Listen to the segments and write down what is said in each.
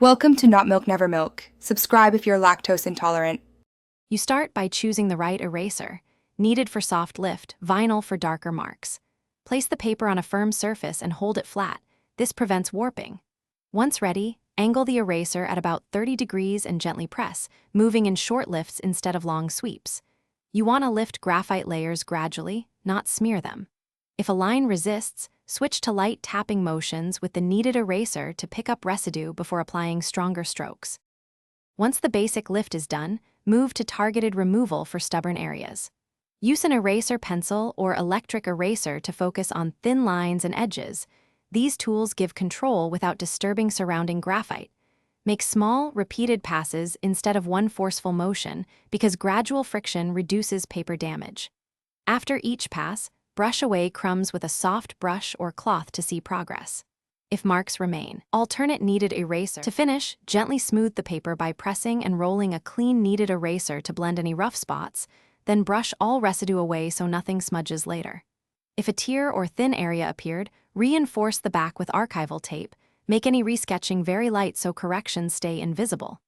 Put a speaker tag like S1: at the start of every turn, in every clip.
S1: Welcome to Not Milk Never Milk. Subscribe if you're lactose intolerant.
S2: You start by choosing the right eraser, kneaded for soft lift, vinyl for darker marks. Place the paper on a firm surface and hold it flat. This prevents warping. Once ready, angle the eraser at about 30 degrees and gently press, moving in short lifts instead of long sweeps. You want to lift graphite layers gradually, not smear them. If a line resists, switch to light tapping motions with the kneaded eraser to pick up residue before applying stronger strokes. Once the basic lift is done, move to targeted removal for stubborn areas. Use an eraser pencil or electric eraser to focus on thin lines and edges. These tools give control without disturbing surrounding graphite. Make small, repeated passes instead of one forceful motion because gradual friction reduces paper damage. After each pass, brush away crumbs with a soft brush or cloth to see progress. If marks remain, alternate kneaded eraser. To finish, gently smooth the paper by pressing and rolling a clean kneaded eraser to blend any rough spots, then brush all residue away so nothing smudges later. If a tear or thin area appeared, reinforce the back with archival tape. Make any resketching very light so corrections stay invisible.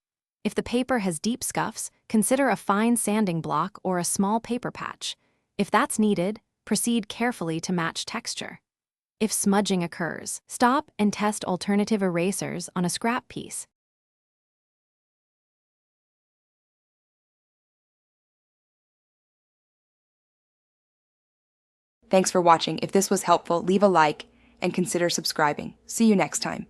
S2: If the paper has deep scuffs, consider a fine sanding block or a small paper patch. If that's needed, proceed carefully to match texture. If smudging occurs, stop and test alternative erasers on a scrap piece.
S1: Thanks for watching. If this was helpful, leave a like and consider subscribing. See you next time.